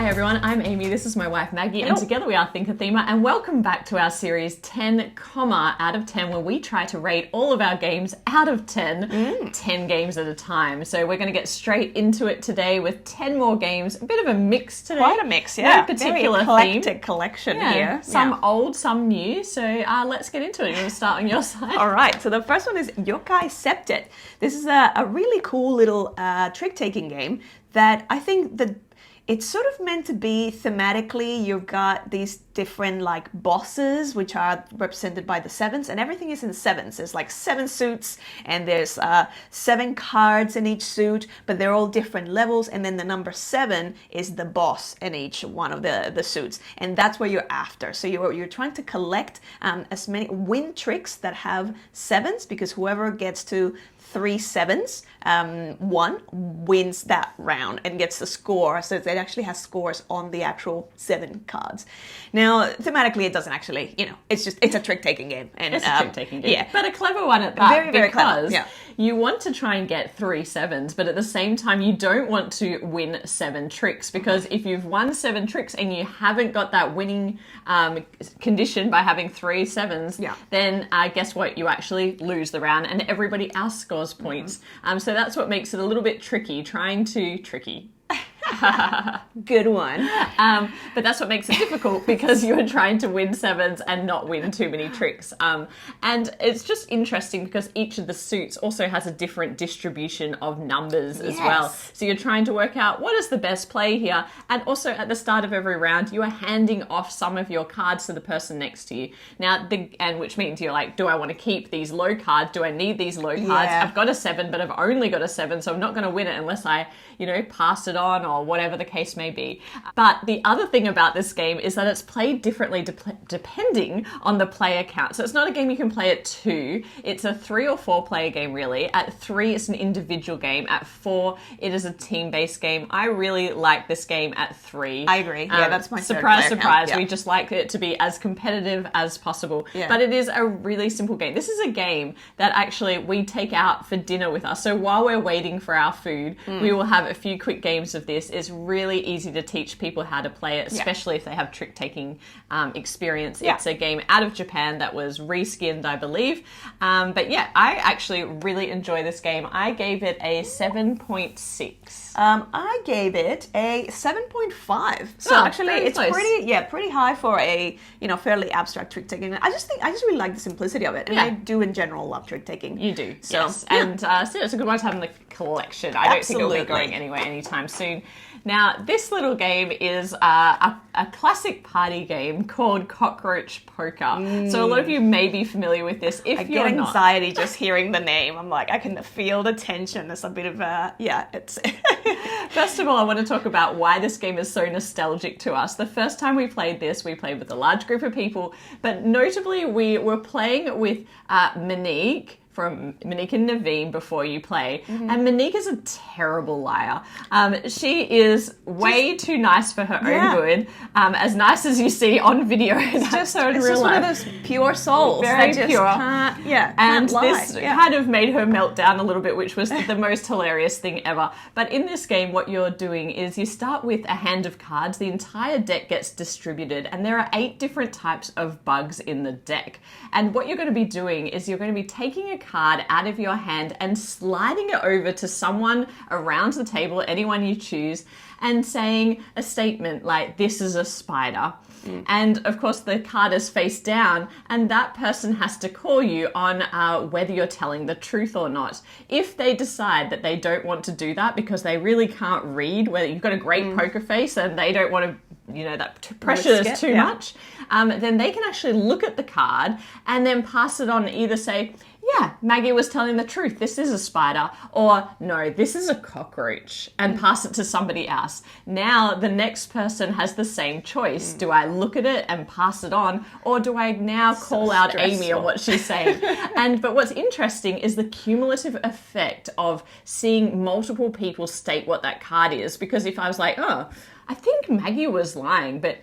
Hi everyone, I'm Amy, this is my wife Maggie, and together we are ThinkerThemer, and welcome back to our series 10, out of 10, where we try to rate all of our games out of 10, 10 games at a time. So we're going to get straight into it today with 10 more games, a bit of a mix today. Quite a mix, yeah. No particular Very eclectic theme. collection here. Some old, some new, so let's get into it. You want to start on your side? All right, so the first one is Yokai Septet. This is a really cool little trick-taking game that I think that it's sort of meant to be thematically. You've got these different like bosses, which are represented by the sevens, and everything is in sevens. There's like 7 suits, and there's 7 cards in each suit, but they're all different levels. And then the number 7 is the boss in each one of the suits, and that's what you're after. So you're trying to collect as many win tricks that have 7s, because whoever gets to 3 7s, one wins that round and gets the score. So it actually has scores on the actual 7 cards. Now, thematically, it doesn't actually, it's a trick-taking game. And, it's a trick-taking game. Yeah. But a clever one at that. Very, very clever. Because you want to try and get 3 7s, but at the same time, you don't want to win 7 tricks, because if you've won 7 tricks and you haven't got that winning condition by having 3 7s, then guess what? You actually lose the round and everybody else scores points. So that's what makes it a little bit tricky, tricky. Good one. But that's what makes it difficult, because you're trying to win 7s and not win too many tricks. And it's just interesting because each of the suits also has a different distribution of numbers as well. So you're trying to work out what is the best play here. And also at the start of every round, you are handing off some of your cards to the person next to you. Now, which means you're like, do I want to keep these low cards? Do I need these low cards? I've got a 7, but I've only got a 7, so I'm not going to win it unless I, pass it on, or whatever the case may be. But the other thing about this game is that it's played differently depending on the player count. So it's not a game you can play at 2. It's a 3 or 4 player game, really. At 3, it's an individual game. At 4, it is a team-based game. I really like this game at 3. I agree. Yeah, that's my surprise. Yeah. We just like it to be as competitive as possible. Yeah. But it is a really simple game. This is a game that actually we take out for dinner with us. So while we're waiting for our food, we will have a few quick games of this. It's really easy to teach people how to play it, especially if they have trick-taking experience. It's a game out of Japan that was reskinned, I believe. But yeah, I actually really enjoy this game. I gave it a 7.6. I gave it a 7.5. So actually, it's close. pretty high for a fairly abstract trick-taking. I just really like the simplicity of it, and I do in general love trick-taking. You do, so, yes. And so it's a good one to have in the collection. I don't think it'll be going anywhere anytime soon. Now, this little game is a classic party game called Cockroach Poker. So a lot of you may be familiar with this. If you're get not, anxiety just hearing the name. I'm like, I can feel the tension. There's a bit of it's... First of all, I want to talk about why this game is so nostalgic to us. The first time we played this, we played with a large group of people, but notably we were playing with Monique, from Monique and Naveen before you play. And Monique is a terrible liar. She is way too nice for her own good. As nice as you see on video. It's just her in real life. One of those pure souls. Very pure. Can't lie. This kind of made her melt down a little bit, which was the most hilarious thing ever. But in this game, what you're doing is you start with a hand of cards. The entire deck gets distributed, and there are 8 different types of bugs in the deck. And what you're going to be doing is you're going to be taking a card out of your hand and sliding it over to someone around the table, anyone you choose, and saying a statement like, this is a spider. And of course the card is face down, and that person has to call you on whether you're telling the truth or not. If they decide that they don't want to do that because they really can't read, whether you've got a great poker face and they don't want to, that pressure is too much, then they can actually look at the card and then pass it on, either say, yeah, Maggie was telling the truth, this is a spider, or no, this is a cockroach, and pass it to somebody else. Now the next person has the same choice. Do I look at it and pass it on, or do I now call out Amy on what she's saying? But what's interesting is the cumulative effect of seeing multiple people state what that card is, because if I was like, oh, I think Maggie was lying, but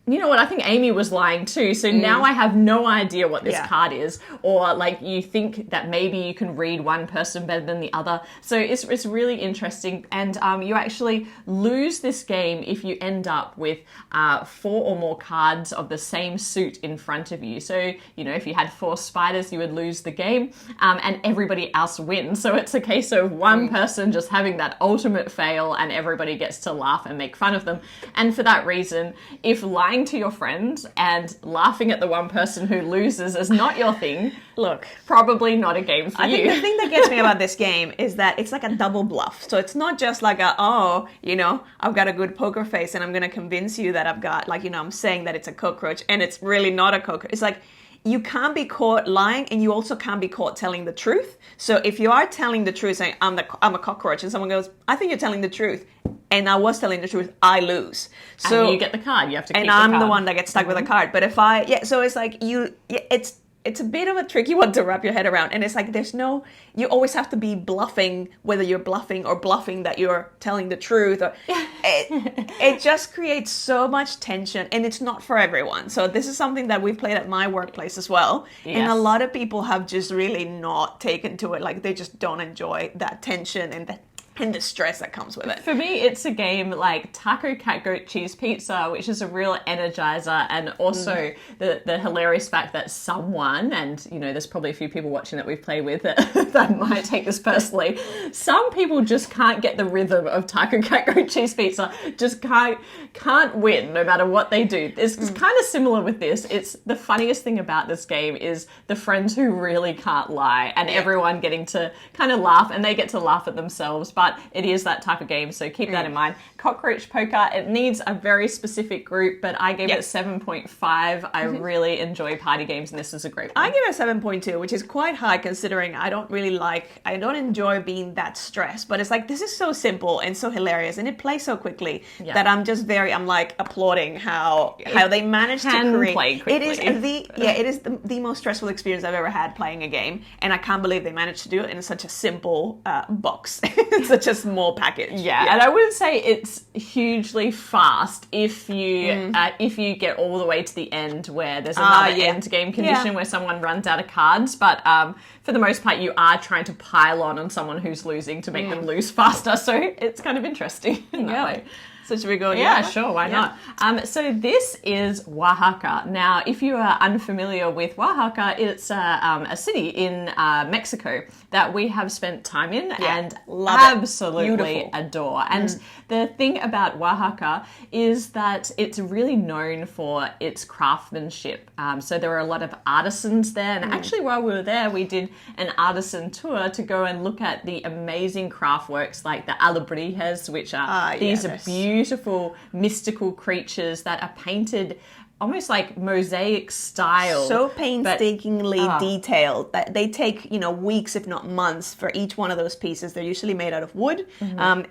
you know what, I think Amy was lying too. So now I have no idea what this Yeah. card is. Or like you think that maybe you can read one person better than the other. So it's really interesting. And you actually lose this game if you end up with 4 or more cards of the same suit in front of you. So, you know, if you had 4 spiders, you would lose the game and everybody else wins. So it's a case of one person just having that ultimate fail and everybody gets to laugh and make fun of them. And for that reason, if lying to your friend and laughing at the one person who loses is not your thing, Look, probably not a game for I you. think the thing that gets me about this game is that it's like a double bluff. So it's not just like I've got a good poker face and I'm going to convince you that I've got, like, I'm saying that it's a cockroach and it's really not a cockroach. It's like, you can't be caught lying and you also can't be caught telling the truth. So if you are telling the truth, saying I'm a cockroach, and someone goes, I think you're telling the truth, and I was telling the truth, I lose. So and you get the card. You have to keep and the I'm card. the one that gets stuck with a card. But if so it's like it's a bit of a tricky one to wrap your head around. And it's like you always have to be bluffing, whether you're bluffing or bluffing that you're telling the truth. Or, it just creates so much tension, and it's not for everyone. So this is something that we've played at my workplace as well. Yes. And a lot of people have just really not taken to it. Like they just don't enjoy that tension and the stress that comes with it. For me, it's a game like Taco Cat Goat Cheese Pizza, which is a real energizer, and also the hilarious fact that someone, and there's probably a few people watching that we've played with that might take this personally, some people just can't get the rhythm of Taco Cat Goat Cheese Pizza, just can't win no matter what they do. It's kind of similar with this. It's the funniest thing about this game is the friends who really can't lie, and everyone getting to kind of laugh, and they get to laugh at themselves, but it is that type of game, so keep that in mind. Cockroach Poker, it needs a very specific group, but I gave it 7.5. I really enjoy party games, and this is a great one. I give it a 7.2, which is quite high considering I don't enjoy being that stressed, but it's like, this is so simple and so hilarious, and it plays so quickly that I'm like applauding how they managed to create. Play quickly. It is the most stressful experience I've ever had playing a game, and I can't believe they managed to do it in such a simple box. Such a small package. Yeah, and I would say it's hugely fast if you get all the way to the end where there's another end game condition where someone runs out of cards. But for the most part, you are trying to pile on someone who's losing to make them lose faster. So it's kind of interesting in that way. So should we go? Yeah, sure, why not? So this is Oaxaca. Now, if you are unfamiliar with Oaxaca, it's a city in Mexico that we have spent time in and absolutely adore. And the thing about Oaxaca is that it's really known for its craftsmanship. So there are a lot of artisans there. And actually, while we were there, we did an artisan tour to go and look at the amazing craft works like the alebrijes, which are these beautiful mystical creatures that are painted almost like mosaic style. So painstakingly detailed that they take, weeks, if not months, for each one of those pieces. They're usually made out of wood. And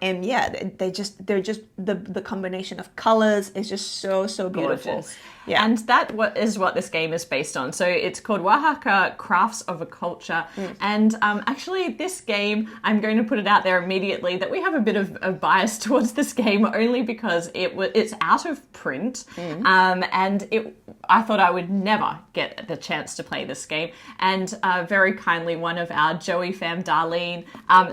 they're just the combination of colors is just so beautiful. Gorgeous. Yeah. And that is what this game is based on. So it's called Oaxaca Crafts of a Culture. And actually this game, I'm going to put it out there immediately that we have a bit of a bias towards this game only because it's out of print. And I thought I would never get the chance to play this game. And very kindly, one of our Joey fam, Darlene,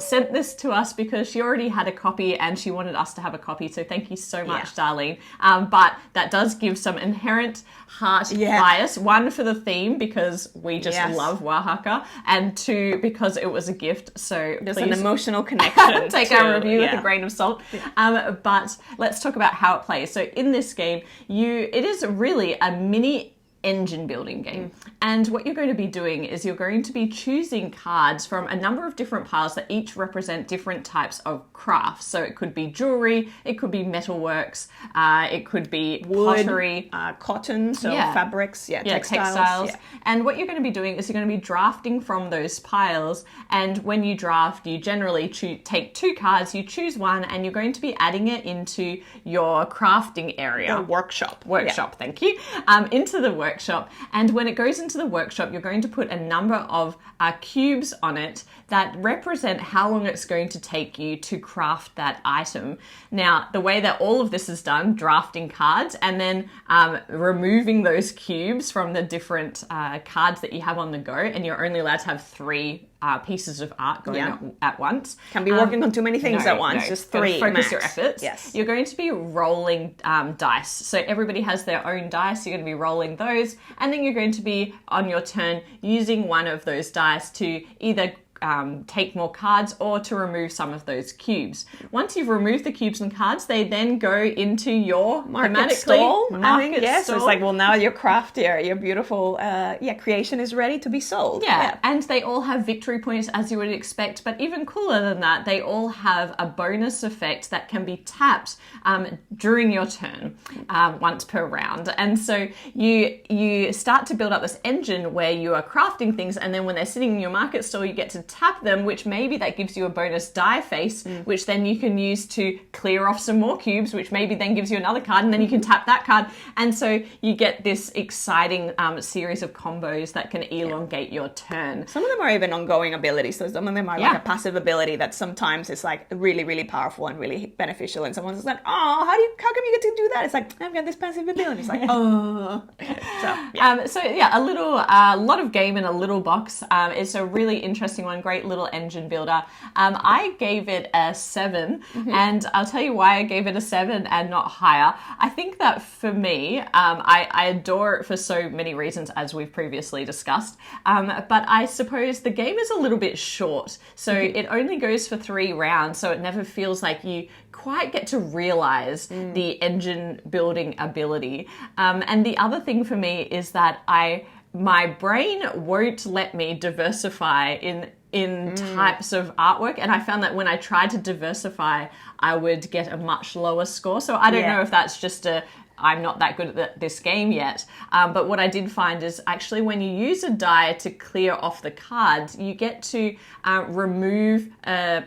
sent this to us because she already had a copy and she wanted us to have a copy. So thank you so much, Darlene. But that does give some inherent heart bias. One, for the theme, because we just love Oaxaca. And 2, because it was a gift. So there's please an emotional connection. Take our review with a grain of salt. But let's talk about how it plays. So in this game, it is really a mini engine building game. And what you're going to be doing is you're going to be choosing cards from a number of different piles that each represent different types of crafts. So it could be jewelry, it could be metalworks, it could be wood, pottery, cotton, fabrics, textiles. And what you're going to be doing is you're going to be drafting from those piles. And when you draft, you generally take 2 cards, you choose one, and you're going to be adding it into your crafting area. Workshop. Thank you. Into the workshop. workshop. And when it goes into the workshop, you're going to put a number of cubes on it that represent how long it's going to take you to craft that item. Now, the way that all of this is done, drafting cards and then removing those cubes from the different cards that you have on the go, and you're only allowed to have 3 pieces of art going at once. Can't be working on too many things at once, just 3 Focus max. your efforts. Yes. You're going to be rolling dice. So everybody has their own dice. You're going to be rolling those, and then you're going to be, on your turn, using one of those dice to either take more cards or to remove some of those cubes. Once you've removed the cubes and cards, they then go into your market stall. So it's like, well, now your craft here, your beautiful creation is ready to be sold. Yeah, and they all have victory points, as you would expect, but even cooler than that, they all have a bonus effect that can be tapped during your turn once per round. And so you start to build up this engine where you are crafting things, and then when they're sitting in your market stall, you get to tap them, which maybe that gives you a bonus die face, which then you can use to clear off some more cubes, which maybe then gives you another card, and then you can tap that card. And so you get this exciting series of combos that can elongate your turn. Some of them are even ongoing abilities. So some of them are like a passive ability that sometimes is like really, really powerful and really beneficial. And someone's like, oh, how come you get to do that? It's like, I've got this passive ability. It's like, oh. So a lot of game in a little box. It's a really interesting one. Great little engine builder. I gave it a 7, and I'll tell you why I gave it a 7 and not higher. I think that for me, I adore it for so many reasons, as we've previously discussed, but I suppose the game is a little bit short, so it only goes for 3 rounds, so it never feels like you quite get to realize the engine building ability. And the other thing for me is that my brain won't let me diversify in types of artwork, and I found that when I tried to diversify, I would get a much lower score. So I don't know if that's just I'm not that good at this game yet. But what I did find is actually when you use a die to clear off the cards, you get to remove a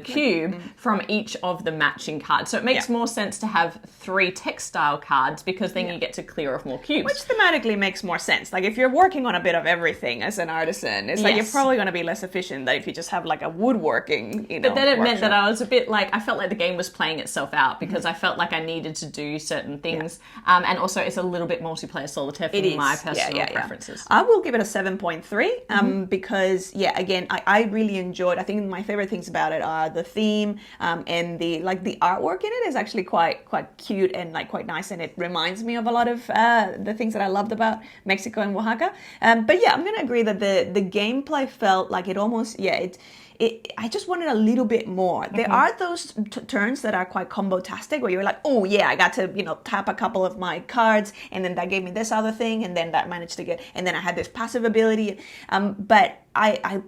cube from each of the matching cards. So it makes more sense to have 3 textile cards, because then you get to clear off more cubes. Which thematically makes more sense. Like if you're working on a bit of everything as an artisan, it's like you're probably going to be less efficient than if you just have like a woodworking, But then it meant that I was a bit like, I felt like the game was playing itself out, because I felt like I needed to do certain things. And also it's a little bit multiplayer solitaire for my personal preferences. I will give it a 7.3 because again, I really enjoyed, I think my favorite things about it are the theme and the artwork in it is actually quite cute and like quite nice, and it reminds me of a lot of the things that I loved about Mexico and Oaxaca. But I'm gonna agree that the gameplay felt like it almost I just wanted a little bit more. There are those turns that are quite combo-tastic where you're like, oh yeah, I got to tap a couple of my cards, and then that gave me this other thing, and then that managed to get, and then I had this passive ability. But I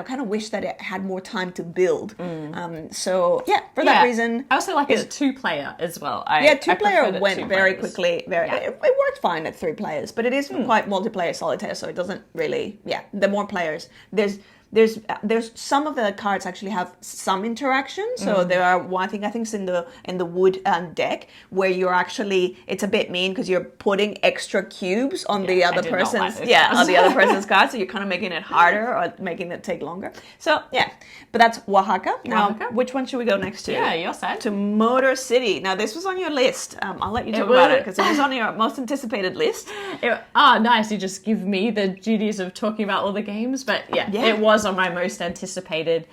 kind of wish that it had more time to build. For that reason, I also like it 2-player as well. 2-player went very quickly. It worked fine at 3 players, but it is quite multiplayer solitaire, so it doesn't really. The more players, there's some of the cards actually have some interaction. So there are one thing I think is in the wood deck where you're actually, it's a bit mean because you're putting extra cubes on the other person's on the other person's card, so you're kind of making it harder or making it take longer. So but that's Oaxaca. Now, which one should we go next to? Your side. To Motor City. Now this was on your list. I'll let you talk about it because it was on your most anticipated list. Nice. You just give me the duties of talking about all the games, but it was on my most anticipated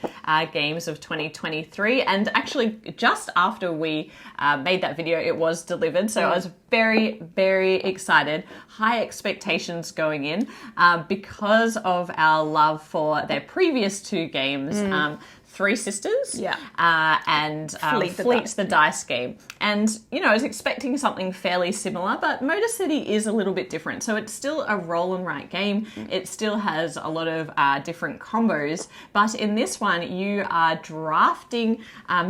games of 2023, and actually just after we made that video it was delivered, so I was very, very excited. High expectations going in because of our love for their previous 2 games, Three Sisters and Fleet the Dice game. And, I was expecting something fairly similar, but Motor City is a little bit different. So it's still a roll and write game. It still has a lot of different combos. But in this one, you are drafting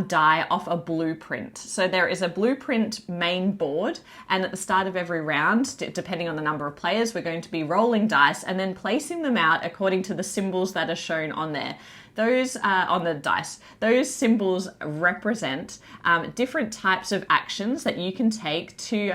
die off a blueprint. So there is a blueprint main board. And at the start of every round, depending on the number of players, we're going to be rolling dice and then placing them out according to the symbols that are shown on there. those on the dice, those symbols represent different types of actions that you can take to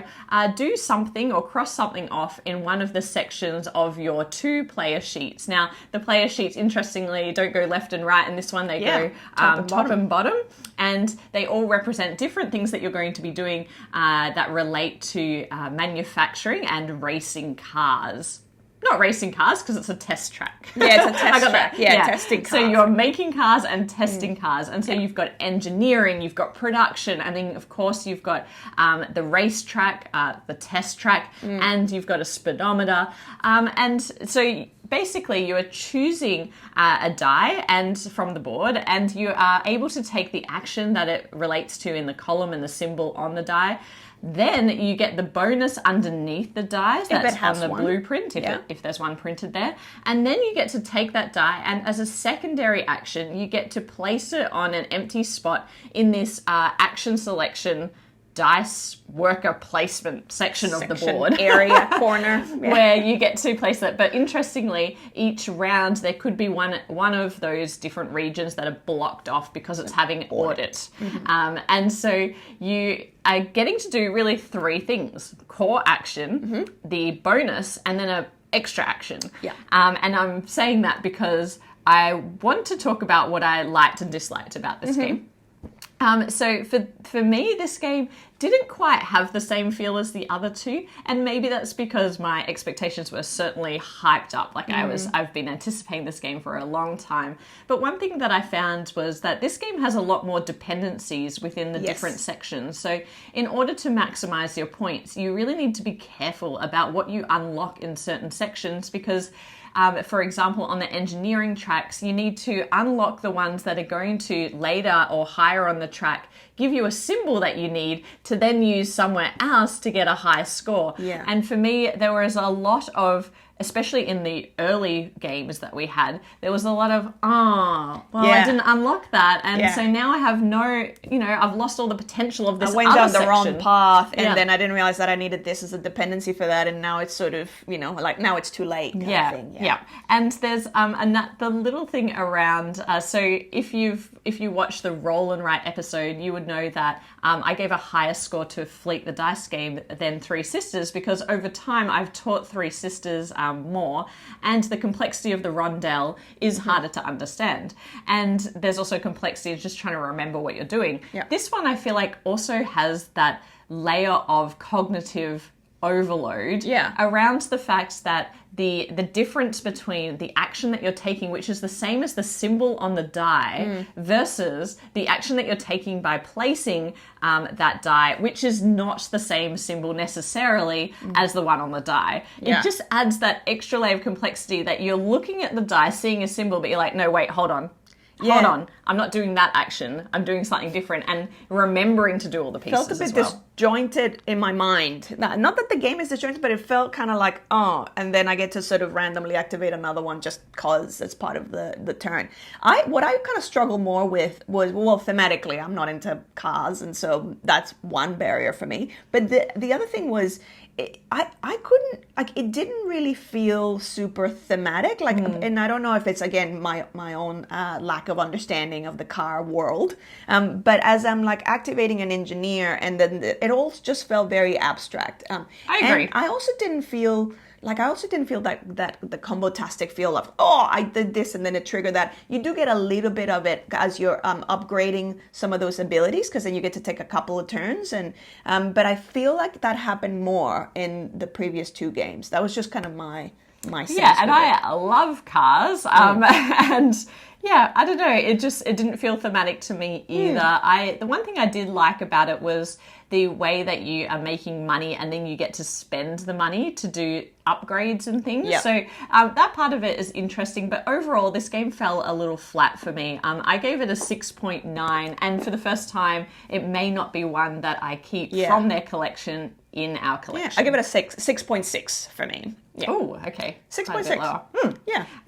do something or cross something off in one of the sections of your 2 player sheets. Now, the player sheets, interestingly, don't go left and right in this one. They go top and bottom, and they all represent different things that you're going to be doing that relate to manufacturing and racing cars. Not racing cars, because it's a test track. Yeah, it's a test track. Yeah, testing cars. So you're making cars and testing cars. And so you've got engineering, you've got production, and then, of course, you've got the race track, the test track, and you've got a speedometer. And so basically you are choosing a die and from the board, and you are able to take the action that it relates to in the column and the symbol on the die. Then you get the bonus underneath the dice that's on the blueprint, if there's one printed there. And then you get to take that die, and as a secondary action, you get to place it on an empty spot in this action selection dice worker placement section of the board. Area, corner. Where you get to place that. But interestingly, each round there could be one of those different regions that are blocked off because it's having audit. And so you are getting to do really 3 things: core action, the bonus, and then a extra action. And I'm saying that because I want to talk about what I liked and disliked about this game. So for me, this game didn't quite have the same feel as the other 2, and maybe that's because my expectations were certainly hyped up. Like I've been anticipating this game for a long time. But one thing that I found was that this game has a lot more dependencies within the different sections. So in order to maximize your points, you really need to be careful about what you unlock in certain sections, because for example, on the engineering tracks, you need to unlock the ones that are going to later or higher on the track give you a symbol that you need to then use somewhere else to get a high score. And for me, there was a lot of, especially in the early games that we had, there was a lot of, I didn't unlock that. And so now I have I've lost all the potential of this other section. I went down the wrong path, and then I didn't realize that I needed this as a dependency for that, and now it's sort of, like now it's too late kind of thing. And there's the little thing around, so if you watch the Roll and Write episode, you would know that I gave a higher score to Fleet the Dice game than Three Sisters, because over time I've taught Three Sisters more, and the complexity of the rondelle is harder to understand. And there's also complexity of just trying to remember what you're doing. This one I feel like also has that layer of cognitive overload around the fact that the difference between the action that you're taking, which is the same as the symbol on the die, versus the action that you're taking by placing that die, which is not the same symbol necessarily as the one on the die. It just adds that extra layer of complexity that you're looking at the die, seeing a symbol, but you're like, no, wait, hold on. Hold on, I'm not doing that action. I'm doing something different, and remembering to do all the pieces. Felt a bit disjointed in my mind. Not that the game is disjointed, but it felt kind of like, and then I get to sort of randomly activate another one just because it's part of the turn. What I kind of struggled more with was, well, thematically, I'm not into cars, and so that's one barrier for me. But the other thing was, I couldn't, like, it didn't really feel super thematic, like, and I don't know if it's, again, my own lack of understanding of the car world, but as I'm, like, activating an engineer, and then it all just felt very abstract. I agree. And I also didn't feel that the combo-tastic feel of, I did this and then it triggered that. You do get a little bit of it as you're upgrading some of those abilities, because then you get to take a couple of turns. And but I feel like that happened more in the previous 2 games. That was just kind of my sense. Yeah, and I love cars. And yeah, I don't know. It didn't feel thematic to me either. The one thing I did like about it was the way that you are making money, and then you get to spend the money to do upgrades and things. So that part of it is interesting, but overall this game fell a little flat for me. I gave it a 6.9, and for the first time, it may not be one that I keep from their collection in our collection. I give it a 6.6 for me. Oh, okay. 6.6.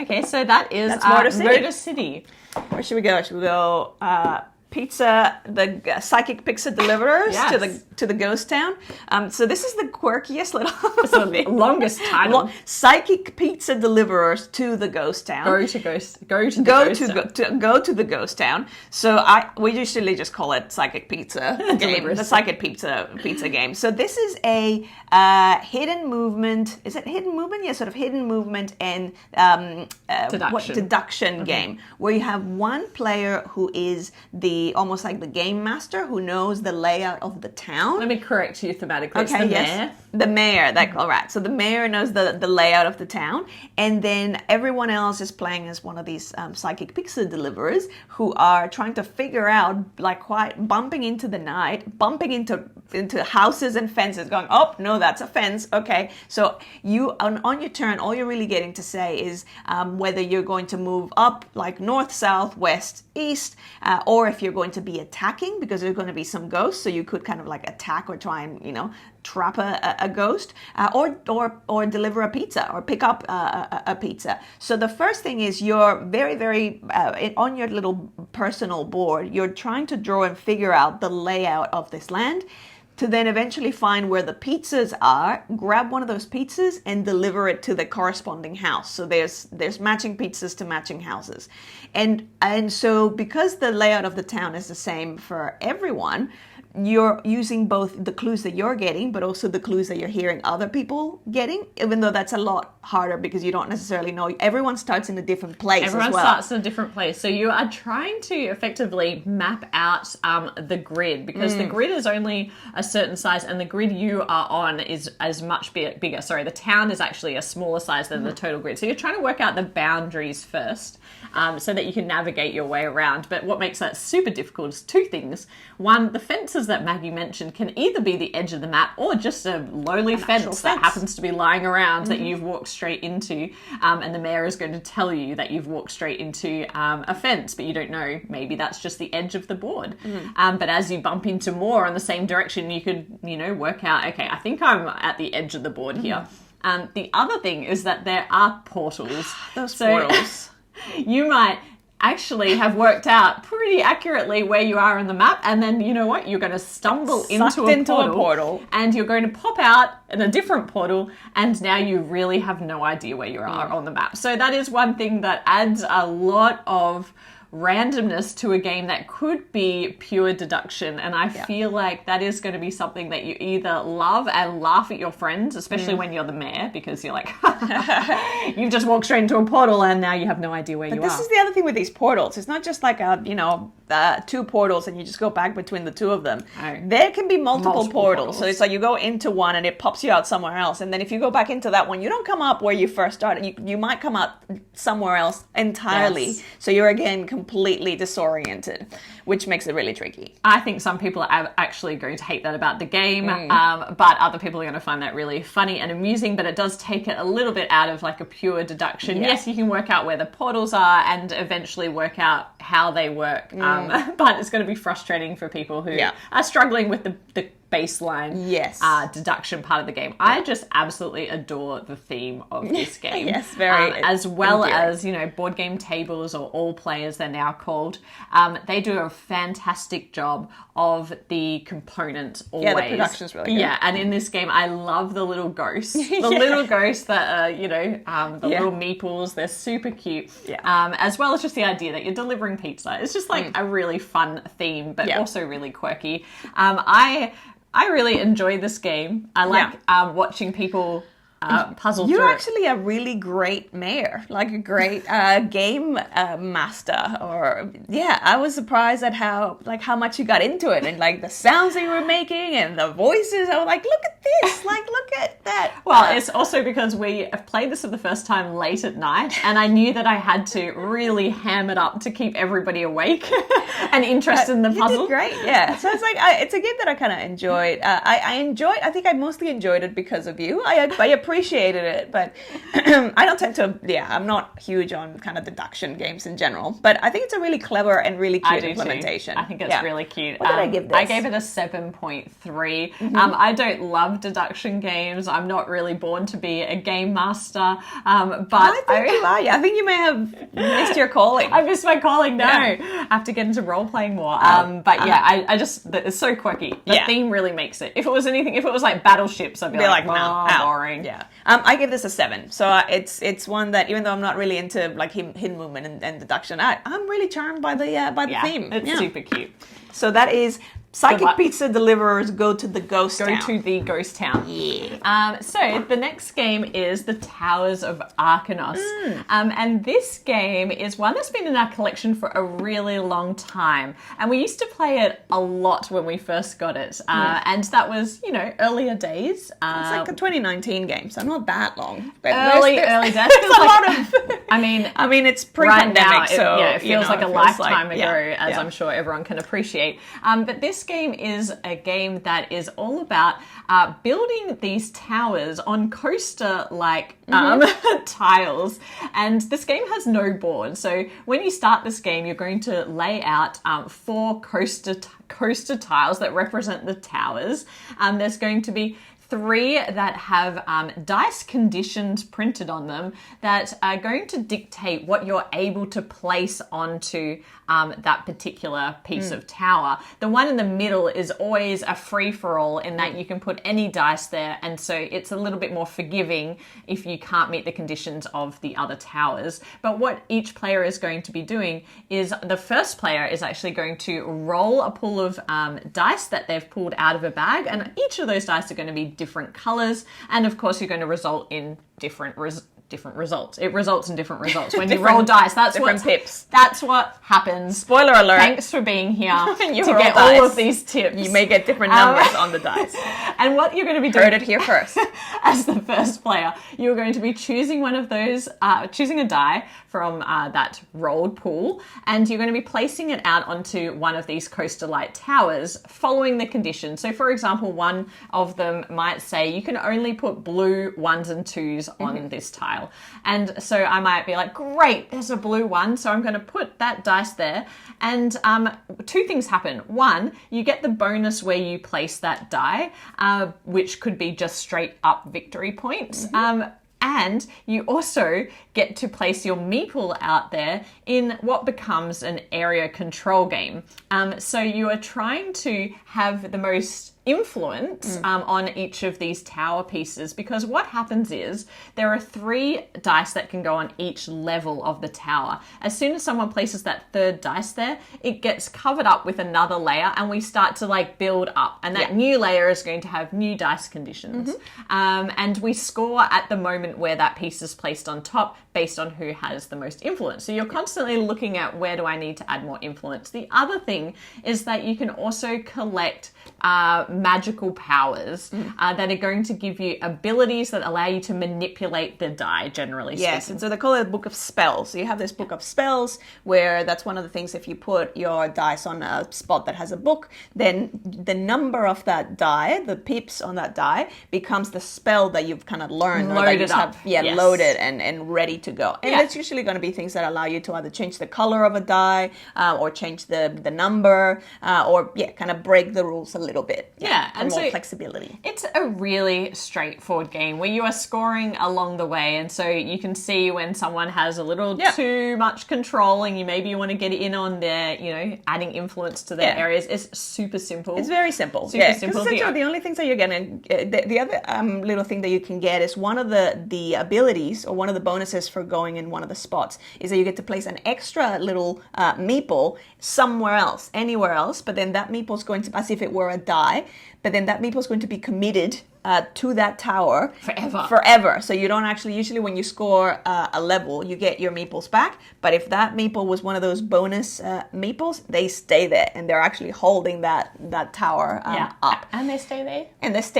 Okay, so that's Motor City. Motor City. Where should we go? Should we go pizza, the psychic pizza deliverers Yes. to the ghost town. So this is the quirkiest little It's the longest title. psychic pizza deliverers to the ghost town. Go to the ghost town. So we usually just call it psychic pizza game, the psychic pizza game. So this is a hidden movement. Is it hidden movement? Yeah, sort of hidden movement and deduction game where you have one player who is almost like the game master who knows the layout of the town. Let me correct you thematically. Okay, it's the mayor. The mayor. All right. So the mayor knows the layout of the town, and then everyone else is playing as one of these psychic pizza deliverers who are trying to figure out, like, quite bumping into the night, bumping into houses and fences, going, oh no, that's a fence. Okay. So you on your turn, all you're really getting to say is whether you're going to move up, like north, south, west, east, or if you're going to be attacking, because there's going to be some ghosts, so you could kind of like attack or try and trap a ghost, or deliver a pizza or pick up a pizza. So the first thing is you're very, very on your little personal board, you're trying to draw and figure out the layout of this land, to then eventually find where the pizzas are, grab one of those pizzas and deliver it to the corresponding house. So there's matching pizzas to matching houses. And so because the layout of the town is the same for everyone, you're using both the clues that you're getting, but also the clues that you're hearing other people getting, even though that's a lot harder because you don't necessarily know. Everyone starts in a different place as well. Everyone starts in a different place. So you are trying to effectively map out the grid, because the grid is only a certain size, and the grid you are on is as much bigger. Sorry, the town is actually a smaller size than the total grid. So you're trying to work out the boundaries first, so that you can navigate your way around. But what makes that super difficult is two things. One, the fences that Maggie mentioned can either be the edge of the map or just a lowly fence that happens to be lying around that you've walked straight into, and the mayor is going to tell you that you've walked straight into a fence, but you don't know, maybe that's just the edge of the board. But as you bump into more on the same direction, you could work out, okay, I think I'm at the edge of the board here. The other thing is that there are portals. Those portals. You might actually have worked out pretty accurately where you are on the map, and then you know what, you're going to stumble into a portal and you're going to pop out in a different portal, and now you really have no idea where you are on the map. So that is one thing that adds a lot of randomness to a game that could be pure deduction, and I feel like that is going to be something that you either love and laugh at your friends, especially when you're the mayor, because you're like, you've just walked straight into a portal and now you have no idea where you are. This is the other thing with these portals. It's not just like two portals and you just go back between the two of them. There can be multiple portals. So it's like you go into one and it pops you out somewhere else, and then if you go back into that one, you don't come up where you first started. You might come out somewhere else entirely. So you're again completely disoriented, which makes it really tricky. I think some people are actually going to hate that about the game, but other people are going to find that really funny and amusing, but it does take it a little bit out of like a pure deduction. Yes, you can work out where the portals are and eventually work out how they work, but it's going to be frustrating for people who are struggling with the baseline deduction part of the game. I just absolutely adore the theme of this game. Yes, very as well as, board game tables, or all players they're now called. They do a fantastic job of the components always. Yeah, the production's really good. Yeah, and in this game, I love the little ghosts. The little ghosts that are, the little meeples, they're super cute. As well as just the idea that you're delivering pizza. It's just like a really fun theme, but also really quirky. I really enjoy this game. I like watching people puzzle through it. You're actually a really great mayor, like a great game master. I was surprised at how much you got into it, and like the sounds that you were making and the voices. I was like, look at this, look at that. Well, it's also because we have played this for the first time late at night, and I knew that I had to really ham it up to keep everybody awake and interested in the puzzle. You did great, yeah. So it's like it's a game that I kind of enjoyed. I think I mostly enjoyed it because of you. I appreciated it, but I don't tend to, I'm not huge on kind of deduction games in general, but I think it's a really clever and really cute implementation. I think it's really cute. What did I give this? I gave it a 7.3. I don't love deduction games. I'm not really born to be a game master, but I think you may have missed your calling. I missed my calling. No, I have to get into role playing more. I just it's so quirky. The theme really makes it. If it was like battleships, I'd be like, boring. Yeah. I give this a 7. So it's one that, even though I'm not really into like hidden movement and deduction, I'm really charmed by the theme. It's super cute. So that is Psychic Pizza Deliverers Go to the Ghost Town. Go to the Ghost Town. Yeah. So the next game is the Towers of Arkhanos. And this game is one that's been in our collection for a really long time. And we used to play it a lot when we first got it. And that was, earlier days. It's like a 2019 game, so not that long. But early days. There's a lot of... I mean, it's pre-pandemic, right now, so... it feels like a lifetime ago, as I'm sure everyone can appreciate. But this game is a game that is all about building these towers on coaster-like tiles. And this game has no board. So when you start this game, you're going to lay out 4 coaster tiles that represent the towers. There's going to be 3 that have dice conditions printed on them that are going to dictate what you're able to place onto that particular piece of tower. The one in the middle is always a free-for-all in that you can put any dice there, and so it's a little bit more forgiving if you can't meet the conditions of the other towers. But what each player is going to be doing is the first player is actually going to roll a pool of dice that they've pulled out of a bag, and each of those dice are going to be different colors, and of course you're going to result in different results. It results in different results when you roll dice. That's what happens. Spoiler alert. Get for being here to get all of these tips. You may get different numbers on the dice. And what you're going to be doing... Heard it here first. As the first player, you're going to be choosing one of those, choosing a die from that rolled pool, and you're going to be placing it out onto one of these coaster-like towers, following the conditions. So, for example, one of them might say you can only put blue 1s and 2s on this tile. And so I might be like, great, there's a blue one, so I'm going to put that dice there. And 2 things happen. 1, you get the bonus where you place that die, which could be just straight up victory points. And you also get to place your meeple out there in what becomes an area control game. So you are trying to have the most influence on each of these tower pieces, because what happens is there are 3 dice that can go on each level of the tower. As soon as someone places that 3rd dice there, it gets covered up with another layer, and we start to build up, and that new layer is going to have new dice conditions. And we score at the moment where that piece is placed on top based on who has the most influence. So you're constantly looking at, where do I need to add more influence? The other thing is that you can also collect magical powers that are going to give you abilities that allow you to manipulate the die, generally speaking. Yes, and so they call it a book of spells. So you have this book of spells, where that's one of the things, if you put your dice on a spot that has a book, then the number of that die, the pips on that die, becomes the spell that you've kind of learned. Loaded up. Loaded and ready to go. And it's usually going to be things that allow you to either change the color of a die, or change the number, or kind of break the rules a little bit. And more so flexibility. It's a really straightforward game where you are scoring along the way, and so you can see when someone has a little too much control, and maybe you want to get in on their, adding influence to their areas. It's super simple. It's very simple. Super simple. The only things that you're getting, the other little thing that you can get is one of the abilities, or one of the bonuses for going in one of the spots, is that you get to place an extra little meeple somewhere else, anywhere else, but then that meeple is going to, as if it were a die, but then that meeple is going to be committed to that tower forever. So you don't actually, usually when you score a level, you get your meeples back, but if that meeple was one of those bonus meeples, they stay there, and they're actually holding that tower up. And they stay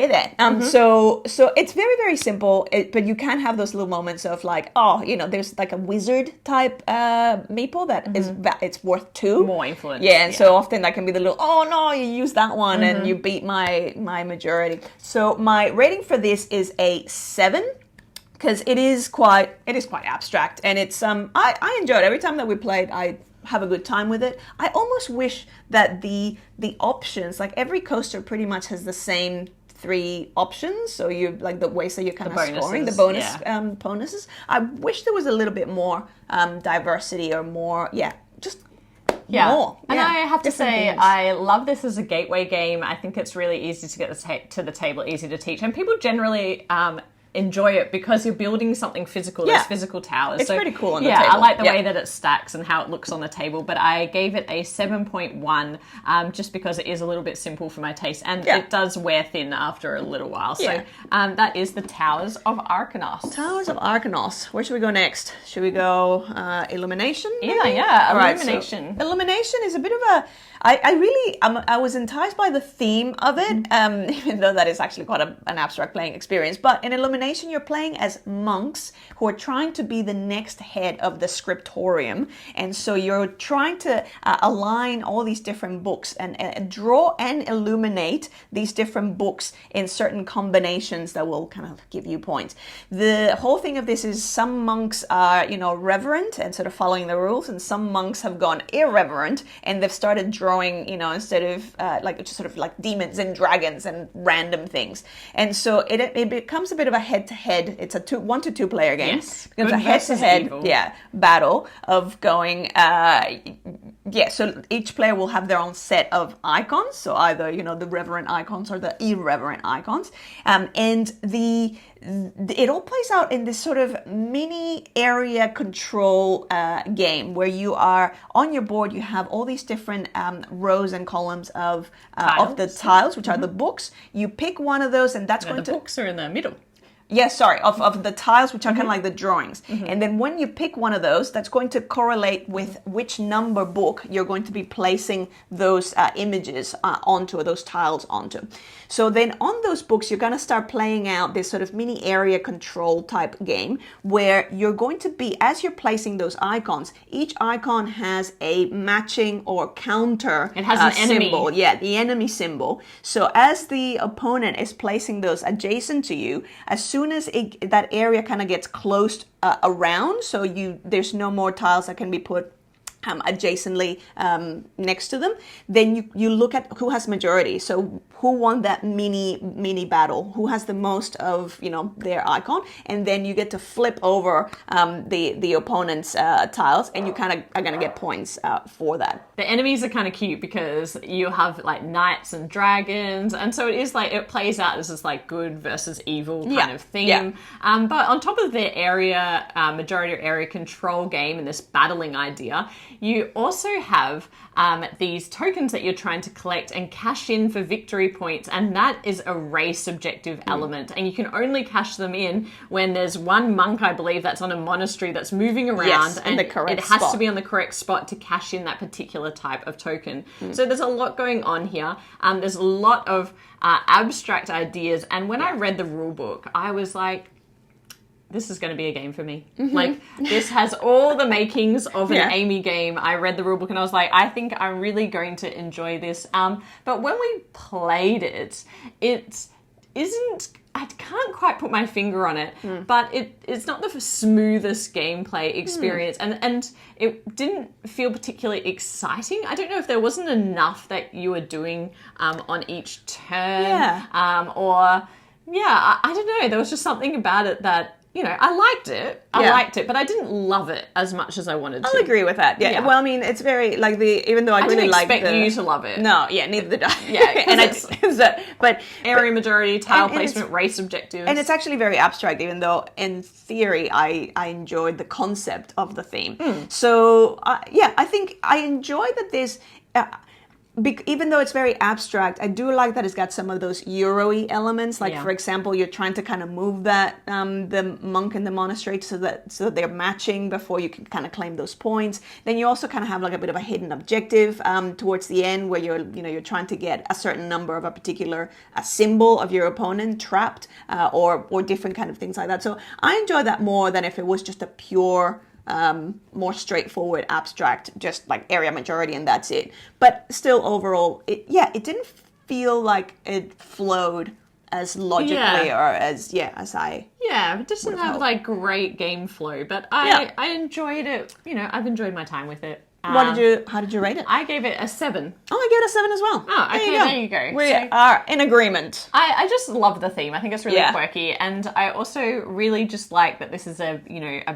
there. So it's very, very simple, but you can have those little moments of there's like a wizard type meeple that is it's worth 2. More influence. And so often that can be the little, oh no, you use that one and you beat my majority. So my rating for this is a 7. because it is quite abstract, and it's I enjoyed it. Every time that we played, I have a good time with it. I almost wish that the options, like every coaster pretty much has the same 3 options, so you like the ways that you're kind of scoring the bonuses. I wish there was a little bit more diversity, or more just more. And I have to say, things. I love this as a gateway game. I think it's really easy to get to the table, easy to teach, and people generally enjoy it because you're building something physical. There's physical towers. It's pretty cool on the table. I like the way that it stacks and how it looks on the table, but I gave it a 7.1 just because it is a little bit simple for my taste, and it does wear thin after a little while. So that is the Towers of Arkhanos. Towers of Arkhanos. Where should we go next? Should we go Illumination? Illumination. Right, so Illumination is a bit of a... I was enticed by the theme of it, even though that is actually quite an abstract playing experience. But in Illumination, you're playing as monks who are trying to be the next head of the scriptorium. And so you're trying to align all these different books and draw and illuminate these different books in certain combinations that will kind of give you points. The whole thing of this is some monks are, reverent and sort of following the rules, and some monks have gone irreverent and they've started drawing, instead of like demons and dragons and random things. And so it becomes a bit of a head-to-head. It's a 1 to 2 player game. Yes. It becomes a head-to-head battle of going... so each player will have their own set of icons. So either, the reverent icons or the irreverent icons. And it all plays out in this sort of mini area control game where you are on your board. You have all these different rows and columns of the tiles, which are the books. You pick one of those, and that's going to... The books are in the middle. Yes, sorry, of the tiles, which are kind of like the drawings. And then when you pick one of those, that's going to correlate with which number book you're going to be placing those images onto, or those tiles onto. So then on those books, you're going to start playing out this sort of mini area control type game where you're going to be, as you're placing those icons, each icon has a matching or counter it has an symbol. Enemy. Yeah, the enemy symbol. So as the opponent is placing those adjacent to you, as soon as that area kind of gets closed around, so there's no more tiles that can be put adjacently next to them, then you look at who has majority. So who won that mini battle, who has the most of their icon, and then you get to flip over the opponent's tiles, and you kind of are going to get points for that. The enemies are kind of cute because you have like knights and dragons, and so it is like it plays out as this like good versus evil kind of theme. Yeah. But on top of the majority area control game and this battling idea, you also have these tokens that you're trying to collect and cash in for victory points, and that is a race objective element, and you can only cash them in when there's one monk, I believe, that's on a monastery that's moving around, and the correct it has spot. to be on the correct spot to cash in that particular type of token. So there's a lot going on here. There's a lot of abstract ideas, and when I read the rule book, I was like, this is going to be a game for me. Like, this has all the makings of an Amy game. I read the rulebook and I was like, I think I'm really going to enjoy this. But when we played it, it isn't... I can't quite put my finger on it, but it's not the smoothest gameplay experience, and it didn't feel particularly exciting. I don't know if there wasn't enough that you were doing on each turn, I don't know. There was just something about it that, I liked it. I liked it, but I didn't love it as much as I wanted to. I'll agree with that. Yeah. Well, I mean, it's very like even though I really like expect you to love it. No, neither did I. Yeah, and but area majority, tile placement, race objectives, and it's actually very abstract. Even though in theory, I enjoyed the concept of the theme. So I think I enjoy that there's. Even though it's very abstract, I do like that it's got some of those Euro-y elements. Like, for example, you're trying to kind of move that the monk in the monastery so that they're matching before you can kind of claim those points. Then you also kind of have like a bit of a hidden objective towards the end where you're trying to get a certain number of a particular symbol of your opponent trapped or different kind of things like that. So I enjoy that more than if it was just a pure... more straightforward, abstract, just like area majority and that's it. But still overall, it didn't feel like it flowed as logically or as I. Yeah, it doesn't have like great game flow, but I enjoyed it. You know, I've enjoyed my time with it. How did you rate it? I gave it a 7. Oh, I gave it a 7 as well. Oh, okay, there you go. We are in agreement. I just love the theme. I think it's really quirky, and I also really just like that this is a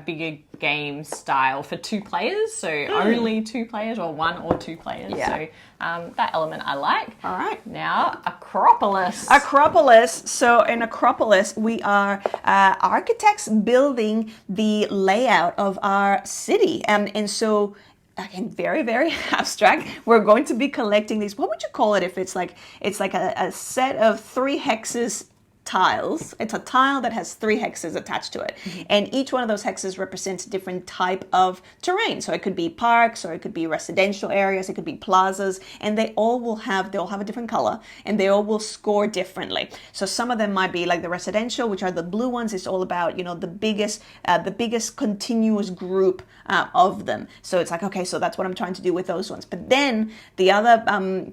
bigger game style for 2 players, so only 2 players or 1 or 2 players. Yeah. So that element I like. All right. Now, Akropolis. Akropolis. So in Akropolis, we are architects building the layout of our city, and so. Again, very, very abstract. We're going to be collecting these. What would you call it if it's like a set of 3 hexes tiles? It's a tile that has 3 hexes attached to it. And each one of those hexes represents a different type of terrain. So it could be parks, or it could be residential areas, it could be plazas, and they all have a different color, and they all will score differently. So some of them might be like the residential, which are the blue ones. It's all about, the biggest continuous group of them. So it's like, okay, so that's what I'm trying to do with those ones. But then the other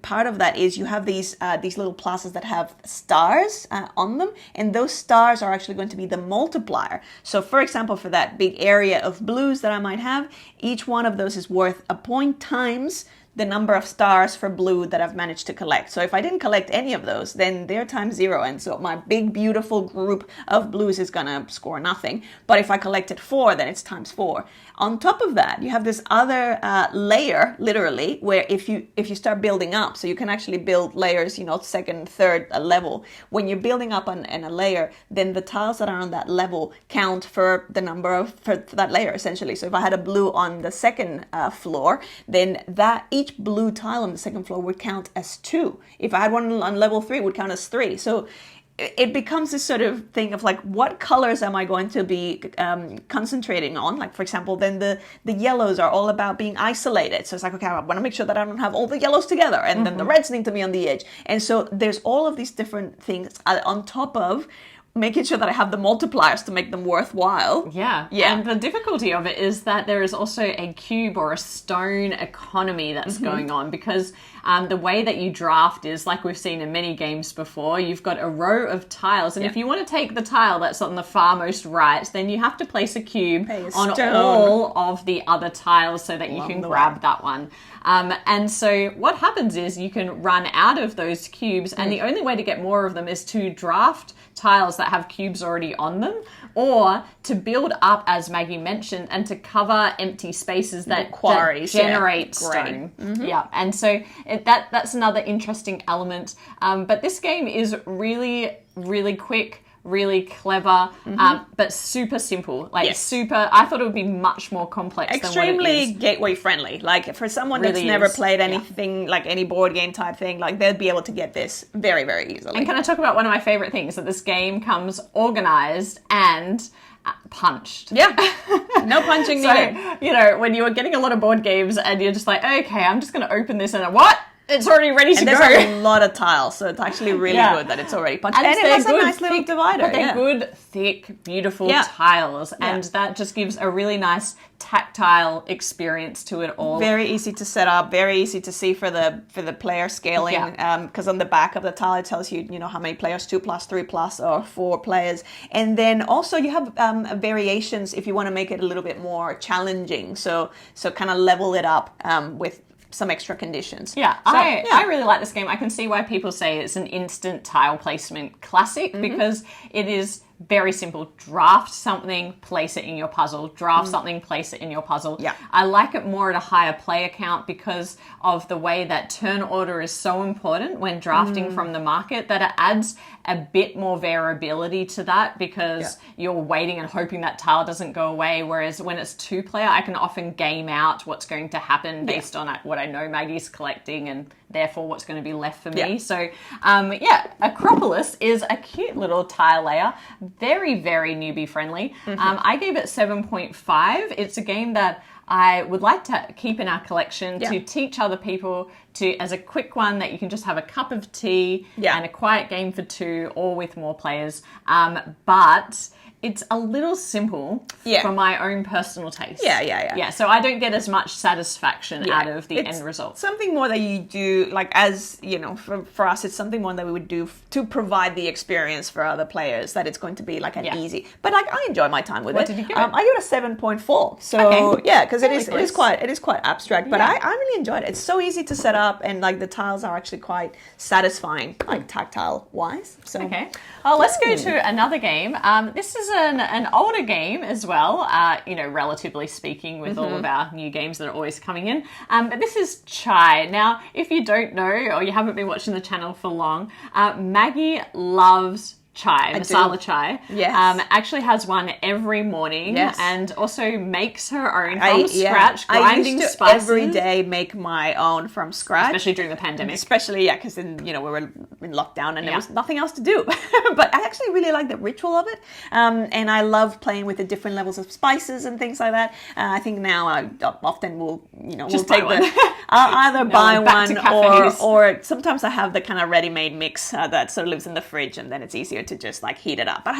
part of that is you have these little plazas that have stars on them, and those stars are actually going to be the multiplier. So for example, for that big area of blues that I might have, each one of those is worth a point times the number of stars for blue that I've managed to collect. So if I didn't collect any of those, then they're times 0. And so my big, beautiful group of blues is going to score nothing. But if I collected 4, then it's times 4. On top of that, you have this other layer, literally, where if you start building up, so you can actually build layers, second, third level. When you're building up on a layer, then the tiles that are on that level count for the number for that layer, essentially. So if I had a blue on the second floor, then each blue tile on the second floor would count as 2. If I had one on level 3, it would count as 3. So it becomes this sort of thing of like, what colors am I going to be concentrating on? Like, for example, then the yellows are all about being isolated. So it's like, okay, I want to make sure that I don't have all the yellows together. And then the reds need to be on the edge. And so there's all of these different things on top of making sure that I have the multipliers to make them worthwhile. Yeah. And the difficulty of it is that there is also a cube or a stone economy that's going on, because the way that you draft is, like we've seen in many games before, you've got a row of tiles, and if you want to take the tile that's on the far most right, then you have to place a cube on all of the other tiles so that you can grab that one. And so what happens is you can run out of those cubes, and the only way to get more of them is to draft tiles that have cubes already on them, or to build up, as Maggie mentioned, and to cover empty spaces that generate stone. Yeah, and so that's another interesting element. But this game is really, really quick, really clever, but super simple. I thought it would be much more complex than what it extremely is. gateway friendly. Like, for someone Really that's never is. played anything, like any board game type thing, like, they'll be able to get this very, very easily. And can I talk about one of my favorite things? That this game comes organized and punched. Yeah. No punching needed. So, when you're getting a lot of board games and you're just like, okay, I'm just going to open this and what? It's already ready to go. There's a lot of tiles, so it's actually really good that it's already punched. And it has a nice little divider. But they're good, thick, beautiful tiles. And that just gives a really nice tactile experience to it all. Very easy to set up, very easy to see for the player scaling. Because on the back of the tile, it tells you, how many players, 2+, 3+, or 4 players. And then also you have variations if you want to make it a little bit more challenging. So kind of level it up with some extra conditions. I really like this game. I can see why people say it's an instant tile placement classic, because it is very simple. Draft something, place it in your puzzle. Draft something, place it in your puzzle. Yeah. I like it more at a higher player count because of the way that turn order is so important when drafting from the market, that it adds a bit more variability to that, because you're waiting and hoping that tile doesn't go away. Whereas when it's 2-player, I can often game out what's going to happen based on what I know Maggie's collecting, and therefore what's going to be left for me. So, Akropolis is a cute little tile layer. Very, very newbie friendly. I gave it 7.5. It's a game that I would like to keep in our collection to teach other people as a quick one that you can just have a cup of tea and a quiet game for two, or with more players. But it's a little simple for my own personal taste. Yeah, so I don't get as much satisfaction out of the end result. Something more that you do, like, as, you know, for us, it's something more that we would do to provide the experience for other players, that it's going to be like an easy. But like, I enjoy my time with What it. did you give it? I give it a 7.4. So yeah, because it is quite abstract, but I really enjoyed it. It's so easy to set up, and like the tiles are actually quite satisfying, like tactile wise. So well, let's go to another game. This is an older game as well, you know, relatively speaking, with all of our new games that are always coming in. But this is Chai. Now, if you don't know, or you haven't been watching the channel for long, Maggie loves chai, masala chai. Yes. Actually has one every morning, and also makes her own from scratch, grinding I used to spices. every day make my own from scratch. Especially during the pandemic. Especially, because then, you know, we were in lockdown and there was nothing else to do. But I actually really like the ritual of it. And I love playing with the different levels of spices and things like that. I think now I often will, you know, just we'll take one. I'll either buy one cafes. or sometimes I have the kind of ready-made mix that sort of lives in the fridge, and then it's easier to just like heat it up. But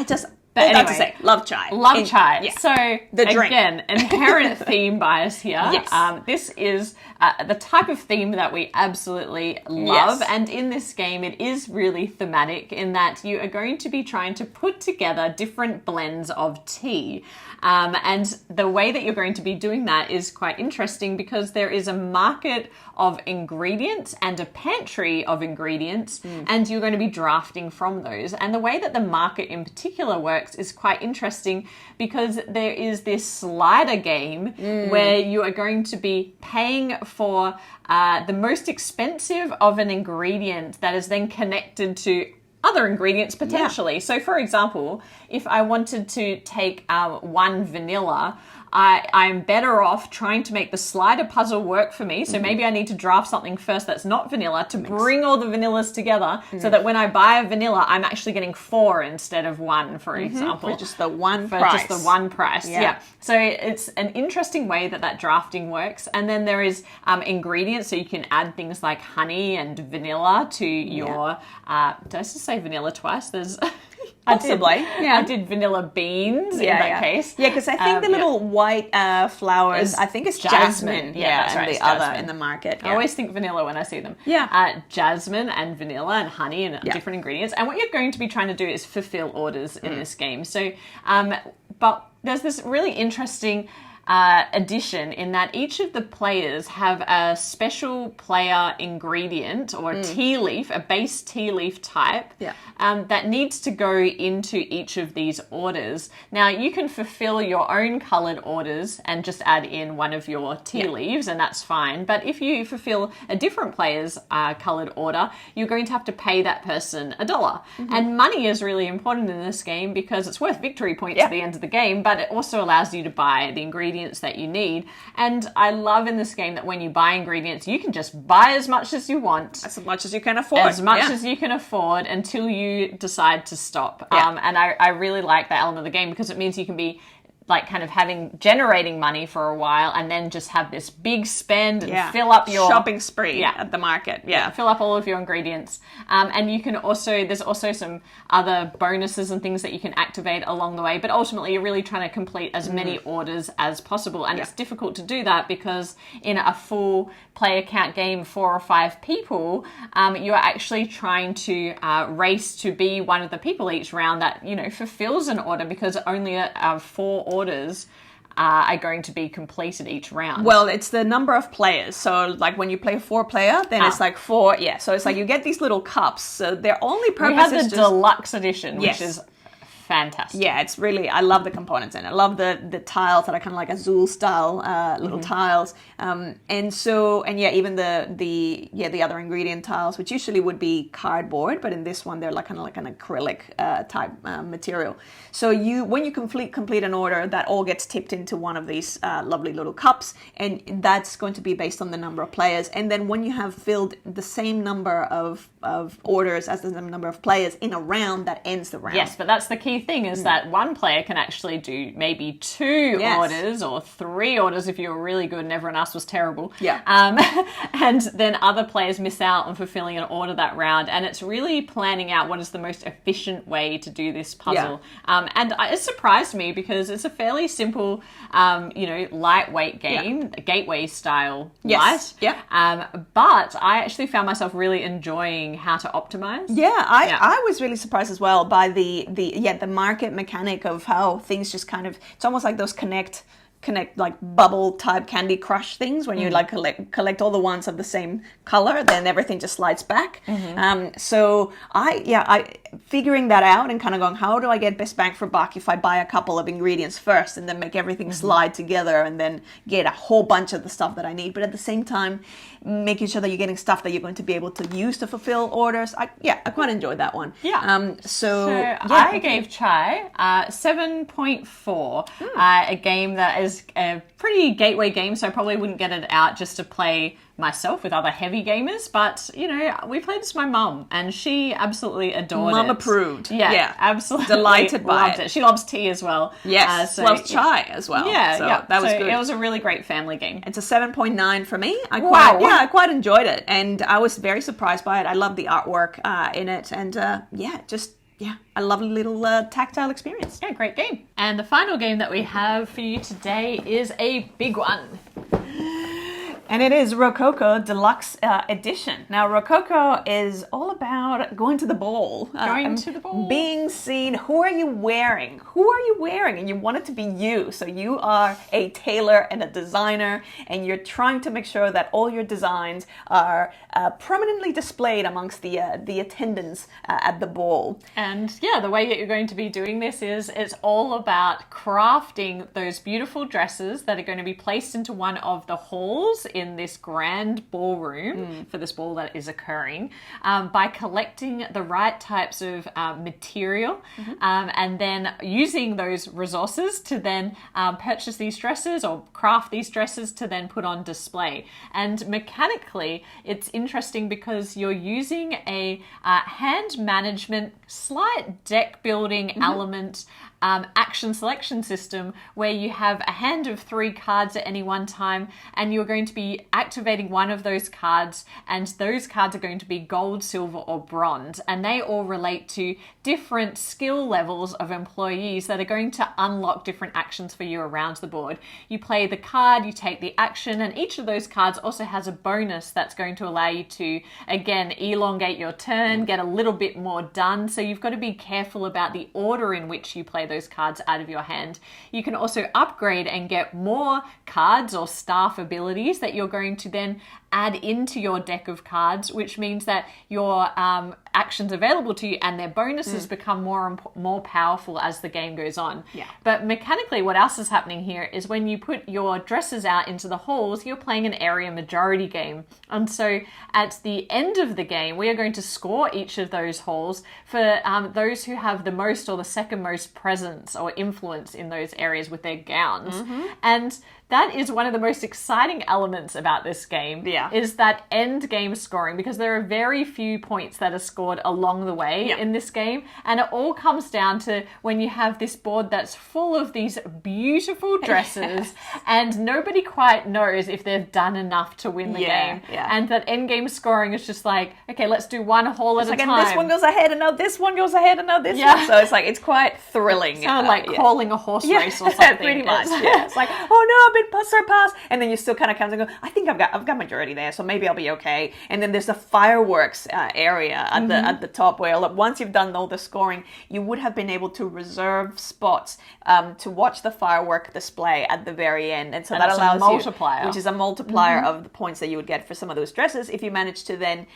anyway, to say, love chai. Love chai. Yeah. So, the drink. Again, inherent theme bias here. Yes. This is the type of theme that we absolutely love. Yes. And in this game, it is really thematic in that you are going to be trying to put together different blends of tea. And the way that you're going to be doing that is quite interesting, because there is a market of ingredients and a pantry of ingredients, and you're going to be drafting from those. And the way that the market in particular works is quite interesting, because there is this slider game where you are going to be paying for the most expensive of an ingredient that is then connected to other ingredients potentially. So for example, if I wanted to take one vanilla, I'm better off trying to make the slider puzzle work for me. So maybe I need to draft something first that's not vanilla to bring all the vanillas together, so that when I buy a vanilla, I'm actually getting 4 instead of 1, for example. For just the one price. Just the one price, So it's an interesting way that drafting works. And then there is ingredients, so you can add things like honey and vanilla to your... did I just say vanilla twice? There's... Possibly. I did vanilla beans in that case. Yeah, because I think the little white flowers, I think it's jasmine. That's right, and the other in the market. I always think vanilla when I see them. Jasmine and vanilla and honey and different ingredients. And what you're going to be trying to do is fulfill orders in this game. So, but there's this really interesting addition in that each of the players have a special player ingredient or tea leaf, a base tea leaf type that needs to go into each of these orders. Now, you can fulfill your own coloured orders and just add in one of your tea leaves, and that's fine. But if you fulfill a different player's coloured order, you're going to have to pay that person $1. And money is really important in this game because it's worth victory points at the end of the game, but it also allows you to buy the ingredients that you need. And I love in this game that when you buy ingredients, you can just buy as much as you want. As much as you can afford. As much as you can afford until you decide to stop. And I really like that element of the game, because it means you can be like kind of generating money for a while, and then just have this big spend and fill up your shopping spree at the market. Fill up all of your ingredients. And you can also, there's also some other bonuses and things that you can activate along the way, but ultimately you're really trying to complete as many orders as possible. And it's difficult to do that because in a full player count game, 4 or 5 people, you're actually trying to race to be one of the people each round that, you know, fulfills an order, because only 4 orders are going to be completed each round. Well, it's the number of players. So, like, when you play 4-player, then it's like 4. Yeah, so it's like you get these little cups. So their only purpose is the Deluxe edition, which is fantastic. Yeah, it's really, I love the components in it. I love the tiles that are kind of like Azul style little tiles. And even the other ingredient tiles, which usually would be cardboard, but in this one they're like kind of like an acrylic type material. So when you complete an order, that all gets tipped into one of these lovely little cups, and that's going to be based on the number of players. And then when you have filled the same number of orders as the number of players in a round, that ends the round. Yes, but that's the key thing is that one player can actually do maybe 2 orders or 3 orders if you were really good and everyone else was terrible. Yeah. And then other players miss out on fulfilling an order that round. And it's really planning out what is the most efficient way to do this puzzle. And it surprised me because it's a fairly simple, lightweight game, gateway style light. Yeah. But I actually found myself really enjoying how to optimize. I was really surprised as well by the market mechanic of how things just kind of, it's almost like those connect like bubble type Candy Crush things when you like collect all the ones of the same color, then everything just slides back. So I figuring that out and kind of going, how do I get best bang for buck if I buy a couple of ingredients first and then make everything slide together and then get a whole bunch of the stuff that I need, but at the same time making sure that you're getting stuff that you're going to be able to use to fulfill orders. I quite enjoyed that one. I gave Chai 7.4, a game that is a pretty gateway game, so I probably wouldn't get it out just to play myself with other heavy gamers, but we played this with my mum and she absolutely adored it. Mum approved. Yeah, absolutely delighted by it. She loves tea as well. Yes, loves chai as well. That was good. It was a really great family game. It's a 7.9 for me. I quite enjoyed it, and I was very surprised by it. I love the artwork in it, and a lovely little tactile experience. Yeah, great game. And the final game that we have for you today is a big one. And it is Rococo Deluxe Edition. Now, Rococo is all about going to the ball. Being seen. Who are you wearing? And you want it to be you. So you are a tailor and a designer, and you're trying to make sure that all your designs are prominently displayed amongst the attendants at the ball. And the way that you're going to be doing this is it's all about crafting those beautiful dresses that are going to be placed into one of the halls in this grand ballroom for this ball that is occurring by collecting the right types of material and then using those resources to then purchase these dresses or craft these dresses to then put on display. And mechanically, it's interesting because you're using a hand management, slight deck building element action selection system where you have a hand of 3 cards at any one time, and you're going to be activating one of those cards, and those cards are going to be gold, silver, or bronze, and they all relate to different skill levels of employees that are going to unlock different actions for you around the board. You play the card, you take the action, and each of those cards also has a bonus that's going to allow you to, again, elongate your turn, get a little bit more done. So you've got to be careful about the order in which you play those cards out of your hand. You can also upgrade and get more cards or staff abilities that you're going to then add into your deck of cards, which means that your actions available to you and their bonuses become more powerful as the game goes on. But mechanically, what else is happening here is when you put your dresses out into the halls, you're playing an area majority game. And so at the end of the game, we are going to score each of those halls for those who have the most or the second most presence or influence in those areas with their gowns. And that is one of the most exciting elements about this game, is that end game scoring, because there are very few points that are scored along the way in this game. And it all comes down to when you have this board that's full of these beautiful dresses and nobody quite knows if they've done enough to win the game. And that end game scoring is just like, okay, let's do one hall at a time. And this one goes ahead, and now this one goes ahead, and now this one. So it's like, it's quite thrilling. It's kind of like calling a horse race or something. Pretty much. It's like, oh no, I've been surpassed, and then you still kind of come and go, I think I've got majority there, so maybe I'll be okay. And then there's the fireworks area at the top where once you've done all the scoring, you would have been able to reserve spots to watch the firework display at the very end, and so that allows multiplier. Which is a multiplier of the points that you would get for some of those dresses if you manage to then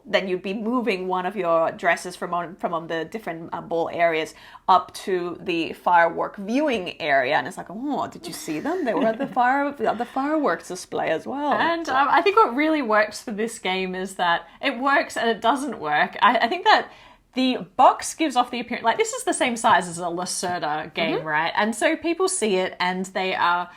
then you'd be moving one of your dresses from on the different ball areas up to the firework viewing area, and it's like, oh, did you see them? They were at the fireworks display as well. And I think what really works for this game is that it works and it doesn't work. I think that the box gives off the appearance, like this is the same size as a Lacerda game, right? And so people see it and they are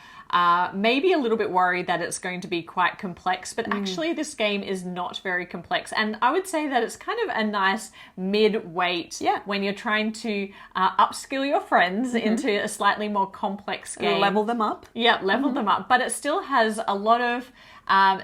maybe a little bit worried that it's going to be quite complex, but actually this game is not very complex. And I would say that it's kind of a nice mid-weight when you're trying to upskill your friends into a slightly more complex game. Level them up. Yeah, level them up. But it still has a lot of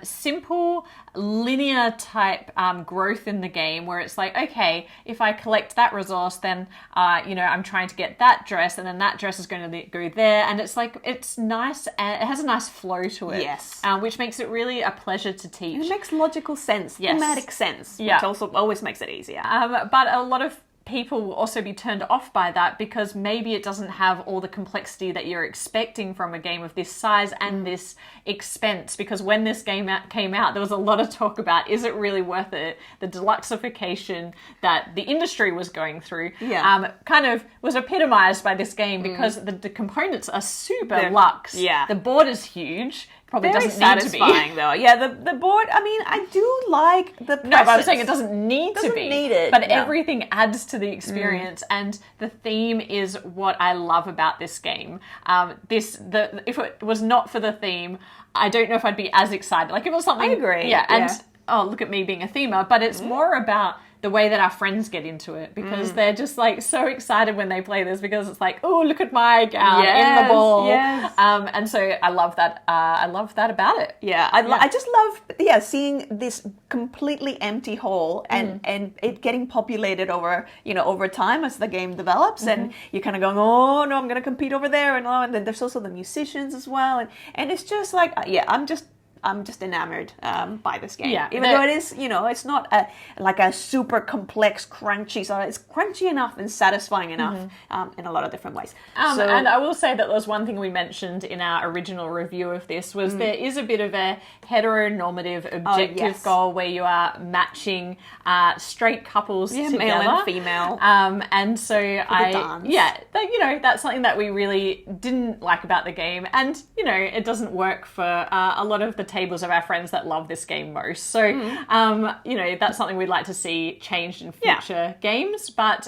simple, linear type growth in the game where it's like, okay, if I collect that resource, then, I'm trying to get that dress, and then that dress is going to go there. And it's like, it's nice, and it has a nice flow to it. Yes. Which makes it really a pleasure to teach. It makes logical sense, thematic sense, which also always makes it easier. But a lot of people will also be turned off by that because maybe it doesn't have all the complexity that you're expecting from a game of this size and this expense. Because when this game came out, there was a lot of talk about, is it really worth it? The deluxeification that the industry was going through kind of was epitomized by this game because the components are super luxe. Yeah. The board is huge. Probably Very doesn't need to be. satisfying though. Yeah, the board, I mean, I do like the presses. No, but I'm saying it doesn't need to be. Need it. But everything adds to the experience, and the theme is what I love about this game. If it was not for the theme, I don't know if I'd be as excited. Like if it was something, I agree. Yeah, and look at me being a themer, but it's more about the way that our friends get into it because they're just like so excited when they play this because it's like, oh, look at my gown in the ball. Yes. And so I love that. I love that about it. Yeah, I just love seeing this completely empty hole and it getting populated over time as the game develops, and you're kind of going, oh no, I'm going to compete over there, and then there's also the musicians as well, and it's just like I'm just enamored by this game. Yeah, even though it is, it's not a super complex, crunchy. So it's crunchy enough and satisfying enough in a lot of different ways. And I will say that there was one thing we mentioned in our original review of this was there is a bit of a heteronormative objective goal where you are matching straight couples together, male and female. And so that's something that we really didn't like about the game, and it doesn't work for a lot of the tables of our friends that love this game most. So, that's something we'd like to see changed in future games. But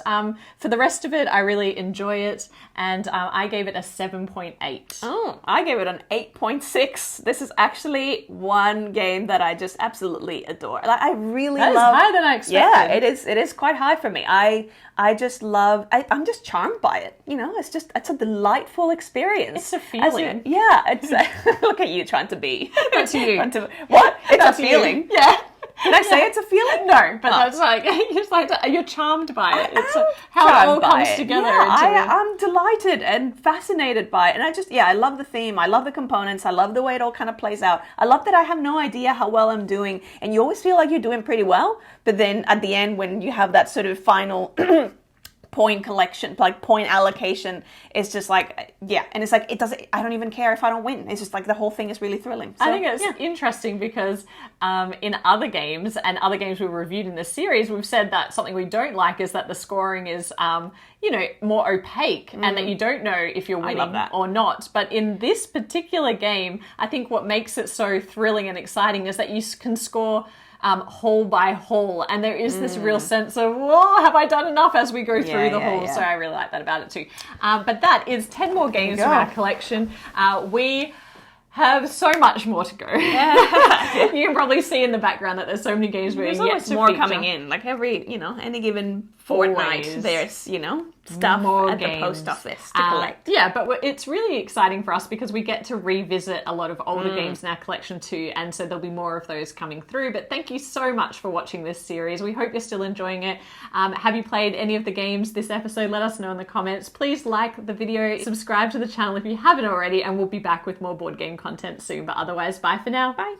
for the rest of it, I really enjoy it. And I gave it a 7.8. Oh, I gave it an 8.6. This is actually one game that I just absolutely adore. Like, I really love... That is higher than I expected. Yeah, it is quite high for me. I just love... I'm just charmed by it. It's a delightful experience. It's a feeling. It's... Look at you trying to be... That's you. What? It's That's a feeling? You. Yeah. Did I say it's a feeling? No, but that's like, you're charmed by it. It's how it all comes together. Yeah, I'm delighted and fascinated by it. And I love the theme. I love the components. I love the way it all kind of plays out. I love that I have no idea how well I'm doing. And you always feel like you're doing pretty well. But then at the end, when you have that sort of final... point collection, like point allocation, is just like, and it's like, I don't even care if I don't win. It's just like the whole thing is really thrilling. So, I think it's interesting because in other games and other games we've reviewed in this series, we've said that something we don't like is that the scoring is, more opaque and that you don't know if you're winning or not. But in this particular game, I think what makes it so thrilling and exciting is that you can score hole by hole, and there is this real sense of, whoa, have I done enough as we go through the hole? So I really like that about it too. But that is 10 more games from our collection. We have so much more to go. You can probably see in the background that there's so many games there's always more coming in. Like every, any given fortnight, there's, stuff more at games. The post office to collect. Yeah, but it's really exciting for us because we get to revisit a lot of older games in our collection too, and so there'll be more of those coming through. But thank you so much for watching this series. We hope you're still enjoying it. Have you played any of the games this episode? Let us know in the comments. Please like the video, subscribe to the channel if you haven't already, and we'll be back with more board game content soon. But otherwise, bye for now. Bye.